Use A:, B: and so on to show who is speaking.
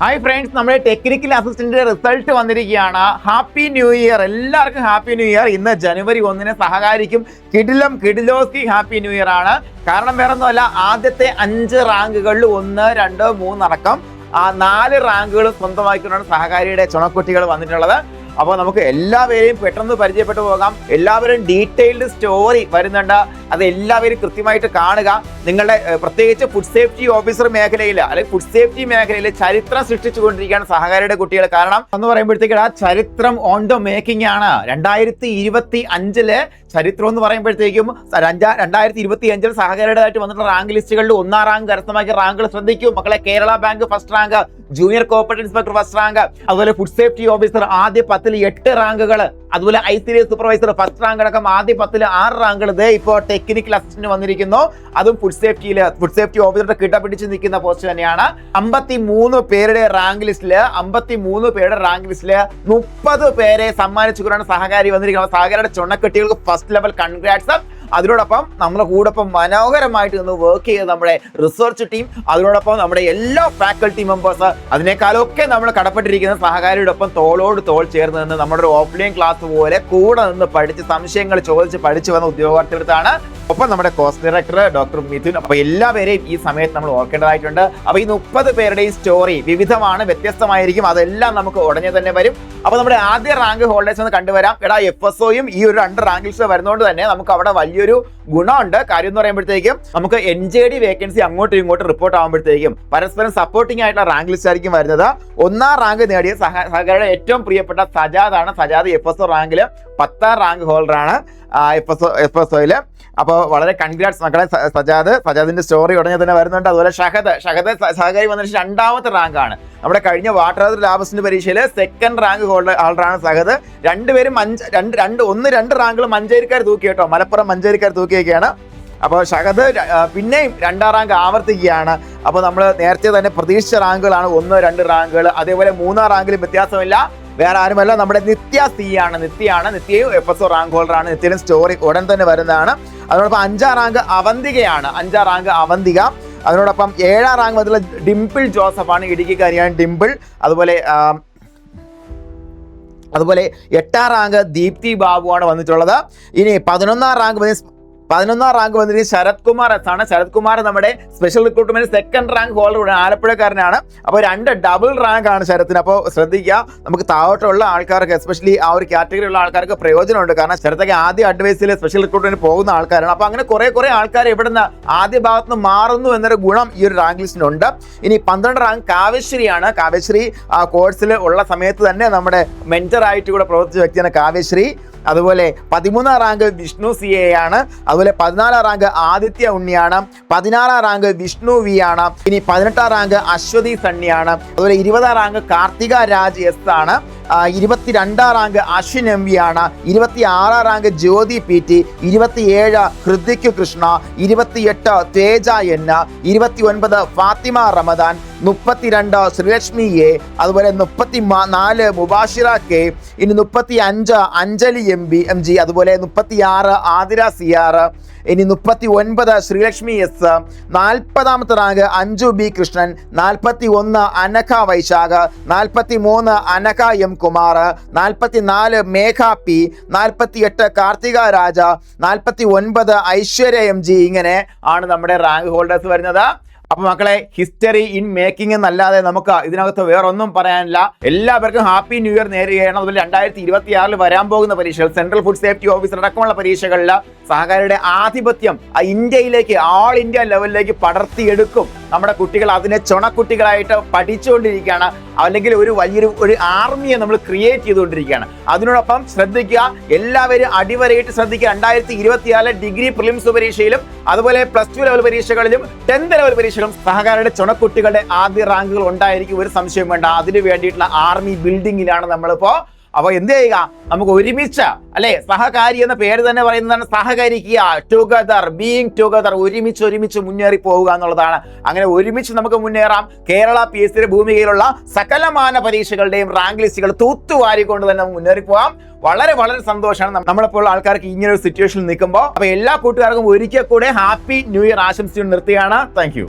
A: Hi friends, നമ്മുടെ technical assistant result വന്നിരിക്കുകയാണ്. Happy new year, എല്ലാവർക്കും ഹാപ്പി ന്യൂ ഇയർ. ഇന്ന് ജനുവരി 1 സഹകാരിക്കും കിഡിലോസ്കി ഹാപ്പി ന്യൂ ഇയർ ആണ്. കാരണം വേറെ ഒന്നുമല്ല, ആദ്യത്തെ 5 റാങ്കുകളിൽ 1, 2, 3 അടക്കം 4 റാങ്കുകൾ സ്വന്തമാക്കിക്കൊണ്ടാണ് സഹകാരിയുടെ ചുണക്കുട്ടികൾ വന്നിട്ടുള്ളത്. അപ്പോൾ നമുക്ക് എല്ലാവരെയും പെട്ടെന്ന് പരിചയപ്പെട്ടു പോകാം. എല്ലാവരും ഡീറ്റെയിൽഡ് സ്റ്റോറി വരുന്നുണ്ട്, അത് എല്ലാവരും കൃത്യമായിട്ട് കാണുക. നിങ്ങളുടെ പ്രത്യേകിച്ച് ഫുഡ് സേഫ്റ്റി ഓഫീസർ മേഖലയിൽ അല്ലെങ്കിൽ ഫുഡ് സേഫ്റ്റി മേഖലയിൽ ചരിത്രം സൃഷ്ടിച്ചുകൊണ്ടിരിക്കുകയാണ് സഹകാരിയുടെ കുട്ടികൾ. കാരണം എന്ന് പറയുമ്പോഴത്തേക്കും ആ ചരിത്രം ഓൺ ദ മേക്കിംഗ് ആണ്. 2025 ചരിത്രം എന്ന് പറയുമ്പോഴത്തേക്കും 2025 സഹകാരിയുടേതായിട്ട് വന്നിട്ടുള്ള റാങ്ക് ലിസ്റ്റുകളിൽ 1ാം റാങ്ക് കരസ്ഥമാക്കിയ റാങ്കുകൾ ശ്രദ്ധിക്കും മക്കളെ. Kerala bank first rank, junior corporate inspector first rank, അതുപോലെ ഫുഡ് സേഫ്റ്റി ഓഫീസർ ആദ്യ 10 8 റാങ്കുകൾ, അതുപോലെ ICDS സൂപ്പർവൈസർ ഫസ്റ്റ് റാങ്ക് അടക്കം ആദ്യ 10 6 റാങ്കുകൾ. ഇപ്പോൾ ടെക്നിക്കൽ അസിസ്റ്റന്റ് വന്നിരിക്കുന്നു, അതും ഫുഡ് സേഫ്റ്റി ഓഫീസറുടെ കിടപിടിച്ച് നിൽക്കുന്ന പോസ്റ്റ് തന്നെയാണ്. 53 പേരുടെ റാങ്ക് ലിസ്റ്റില് 30 പേരെ സമ്മാനിച്ചുകൊണ്ടാണ് സഹകാരി വന്നിരിക്കുന്നത്. സഹകാരിയുടെ ചുണക്കെട്ടികൾക്ക് ഫസ്റ്റ് ലെവൽ കൺഗ്രാറ്റ്സ്. അതിനോടൊപ്പം നമ്മുടെ കൂടൊപ്പം മനോഹരമായിട്ട് നിന്ന് വർക്ക് ചെയ്ത് നമ്മുടെ റിസർച്ച് ടീം, അതിനോടൊപ്പം നമ്മുടെ എല്ലാ ഫാക്കൽറ്റി മെമ്പേഴ്സ്, അതിനേക്കാളൊക്കെ നമ്മൾ കടപ്പെട്ടിരിക്കുന്ന സഹകാരിയുടെ ഒപ്പം തോളോട് തോൾ ചേർന്ന് നിന്ന് നമ്മുടെ ഒരു ഓഫ്ലൈൻ ക്ലാസ് പോലെ കൂടെ നിന്ന് പഠിച്ച് സംശയങ്ങൾ ചോദിച്ച് പഠിച്ചു വന്ന ഉദ്യോഗാർത്ഥികളാണ്. ഒപ്പം നമ്മുടെ കോഴ്സ് ഡയറക്ടർ ഡോക്ടർ മിഥുൻ. അപ്പൊ എല്ലാവരെയും ഈ സമയത്ത് നമ്മൾ ഓർക്കേണ്ടതായിട്ടുണ്ട്. അപ്പൊ ഈ 30 പേരുടെയും സ്റ്റോറി വിവിധമാണ്, വ്യത്യസ്തമായിരിക്കും. അതെല്ലാം നമുക്ക് ഉടനെ തന്നെ വരും. അപ്പൊ നമ്മുടെ ആദ്യ റാങ്ക് ഹോൾഡേഴ്സ് ഒന്ന് കണ്ടുവരാം. FSOയും ഈ ഒരു 2 റാങ്ക് ലിസ്റ്റ് വരുന്നതുകൊണ്ട് തന്നെ നമുക്ക് അവിടെ വലിയൊരു ഗുണമുണ്ട്. കാര്യം എന്ന് പറയുമ്പോഴത്തേക്കും നമുക്ക് NJD വേക്കൻസി അങ്ങോട്ടും ഇങ്ങോട്ടും റിപ്പോർട്ട് ആകുമ്പോഴത്തേക്കും പരസ്പരം സപ്പോർട്ടിംഗ് ആയിട്ടുള്ള റാങ്ക് ലിസ്റ്റ് ആയിരിക്കും വരുന്നത്. 1ാം റാങ്ക് നേടിയ സഹകാരിയുടെ ഏറ്റവും പ്രിയപ്പെട്ട സജാദാണ്. സജാദ് FSO റാങ്കിൽ 10ാം റാങ്ക് ഹോൾഡറാണ് FSOയിൽ. അപ്പോൾ വളരെ കൺഗ്രാറ്റ്സ് മക്കളെ സജാദിന്റെ സ്റ്റോറി ഉടനെ തന്നെ വരുന്നുണ്ട്. അതുപോലെ ഷഹദ് സഹകാരി വന്നിട്ട് 2ാമത്തെ റാങ്കാണ്. നമ്മുടെ കഴിഞ്ഞ വാട്ടർ ലാബസിന്റെ പരീക്ഷയിൽ 2nd റാങ്ക് ഹോൾഡറാണ് സഹദ്. രണ്ടുപേരും 2 റാങ്കുകൾ മഞ്ചേരിക്കാർ തൂക്കി കേട്ടോ, മലപ്പുറം മഞ്ചേരിക്കാർ തൂക്കിയൊക്കെയാണ്. അപ്പോൾ ഷഹദ് പിന്നെയും 2ാം റാങ്ക് ആവർത്തിക്കുകയാണ്. അപ്പോൾ നമ്മൾ നേരത്തെ തന്നെ പ്രതീക്ഷിച്ച റാങ്കുകളാണ് 1, 2 റാങ്കുകൾ. അതേപോലെ 3ാം റാങ്കിലും വ്യത്യാസമില്ല, വേറെ ആരുമല്ല, നമ്മുടെ നിത്യയാണ്. നിത്യയും FSO റാങ്ക് ഹോൾഡറാണ്. നിത്യയുടെ സ്റ്റോറി ഉടൻ തന്നെ വരുന്നതാണ്. അതോടൊപ്പം 5ാം റാങ്ക് അവന്തികയാണ്. 5ാം റാങ്ക് അവന്തിക. അതിനോടൊപ്പം 7ാം റാങ്ക് വന്നിട്ടുള്ള ഡിംപിൾ ജോസഫാണ്, ഇടുക്കിക്കാരിയാണ് ഡിംപിൾ. അതുപോലെ 8ാം റാങ്ക് ദീപ്തി ബാബുവാണ് വന്നിട്ടുള്ളത്. ഇനി 11ാം റാങ്ക് വന്നിട്ട് ശരത് കുമാർ ആണ്. ശരത് കുമാർ നമ്മുടെ special recruitment 2nd rank holder, ആലപ്പുഴക്കാരനാണ്. അപ്പോൾ 2 ഡബിൾ റാങ്ക് ആണ് ശരത്തിന്. അപ്പോൾ ശ്രദ്ധിക്കുക, നമുക്ക് താഴോട്ടുള്ള ആൾക്കാർക്ക്, എസ്പെഷ്യലി ആ ഒരു കാറ്റഗറി ഉള്ള ആൾക്കാർക്ക് പ്രയോജനമുണ്ട്. കാരണം ശരത്തൊക്കെ ആദ്യ അഡ്വൈസിൽ സ്പെഷ്യൽ റിക്രൂട്ട്മെന്റ് പോകുന്ന ആൾക്കാരാണ്. അപ്പോൾ അങ്ങനെ കുറെ ആൾക്കാർ ഇവിടുന്ന് ആദ്യ ഭാഗത്ത് നിന്ന് മാറുന്നു എന്നൊരു ഗുണം ഈ ഒരു റാങ്ക് ലിസ്റ്റിനുണ്ട്. ഇനി 12 റാങ്ക് കാവ്യശ്രീയാണ്. കാവ്യശ്രീ ആ കോഴ്സിൽ ഉള്ള സമയത്ത് തന്നെ നമ്മുടെ മെന്ററായിട്ട് കൂടെ പ്രവർത്തിച്ച വ്യക്തിയാണ് കാവ്യശ്രീ. അതുപോലെ 13ാം റാങ്ക് വിഷ്ണു CA ആണ്. അതുപോലെ 14ാം റാങ്ക് ആദിത്യ ഉണ്ണിയാണ്. 16ാം റാങ്ക് വിഷ്ണു V ആണ്. ഇനി 18ാം റാങ്ക് അശ്വതി സണ്ണിയാണ്. അതുപോലെ 20ാം റാങ്ക് കാർത്തിക രാജ് S ആണ്. 22ാം റാങ്ക് അശ്വിൻ MV ആണ്. 26ാം rank Jyothi PT, 27 Hridik Krishna, 28 Theja N, 29 Fathima Ramadan, 32 Sreelakshmi A, അതുപോലെ 34 മുബാഷിറ K, ഇനി 35 അഞ്ജലി MG, അതുപോലെ 36 ആതിര CR, ഇനി 39 Sreelakshmi S, 40ാമത്തെ rank Anju B Krishnan, 41 Anagha Vaishakh, 43 Anagha M Kumar, 44 മേഘ P, 48 കാർത്തിക രാജ, 49 ഐശ്വര്യ MG. ഇങ്ങനെ ആണ് നമ്മുടെ റാങ്ക് ഹോൾഡേഴ്സ് വരുന്നത്. അപ്പൊ മക്കളെ, ഹിസ്റ്ററി ഇൻ മേക്കിംഗ് എന്നല്ലാതെ നമുക്ക് ഇതിനകത്ത് വേറൊന്നും പറയാനില്ല. എല്ലാവർക്കും ഹാപ്പി ന്യൂ ഇയർ നേരുകയാണ്. അതുപോലെ 2026 വരാൻ പോകുന്ന പരീക്ഷകൾ, സെൻട്രൽ ഫുഡ് സേഫ്റ്റി ഓഫീസർ അടക്കമുള്ള പരീക്ഷകളിൽ സഹകാരിയുടെ ആധിപത്യം ഇന്ത്യയിലേക്ക്, ആൾ ഇന്ത്യ ലെവലിലേക്ക് പടർത്തിയെടുക്കും. നമ്മുടെ കുട്ടികൾ അതിനെ ചുണക്കുട്ടികളായിട്ട് പഠിച്ചുകൊണ്ടിരിക്കുകയാണ്, അല്ലെങ്കിൽ ഒരു ആർമിയെ നമ്മൾ ക്രിയേറ്റ് ചെയ്തുകൊണ്ടിരിക്കുകയാണ്. അതിനോടൊപ്പം ശ്രദ്ധിക്കുക, എല്ലാവരും അടിവരയിട്ട് ശ്രദ്ധിക്കുക. 2026 ഡിഗ്രി പ്രിലിംസ് പരീക്ഷയിലും അതുപോലെ +2 ലെവൽ പരീക്ഷകളിലും 10th ലെവൽ പരീക്ഷകളും സഹകാരിയുടെ ചുണക്കുട്ടികളുടെ ആദ്യ റാങ്കുകൾ ഉണ്ടായിരിക്കും, ഒരു സംശയം വേണ്ട. അതിന് വേണ്ടിയിട്ടുള്ള ആർമി ബിൽഡിങ്ങിലാണ് നമ്മളിപ്പോ. അപ്പോൾ എന്ത് ചെയ്യുക, നമുക്ക് ഒരുമിച്ച്, അല്ലെ, സഹകാരി എന്ന പേര് തന്നെ പറയുന്നതാണ് സഹകരിക്കുക, ടുഗദർ, ബീയിങ് ടുഗദർ, ഒരുമിച്ച് മുന്നേറി പോവുക എന്നുള്ളതാണ്. അങ്ങനെ ഒരുമിച്ച് നമുക്ക് മുന്നേറാം. കേരള PSC ഭൂമികയിലുള്ള സകലമാന പരീക്ഷകളുടെയും റാങ്ക് ലിസ്റ്റുകൾ തൂത്തുവാരിക്കൊണ്ട് തന്നെ നമുക്ക് മുന്നേറി പോകാം. വളരെ സന്തോഷമാണ് നമ്മളെപ്പോൾ ആൾക്കാർക്ക് ഇങ്ങനെ ഒരു സിറ്റുവേഷനിൽ നിൽക്കുമ്പോൾ. അപ്പോൾ എല്ലാ കൂട്ടുകാർക്കും ഒരിക്കൽ കൂടെ ഹാപ്പി ന്യൂ ഇയർ ആശംസിച്ചുകൊണ്ട് നിർത്തുകയാണ്. Thank you.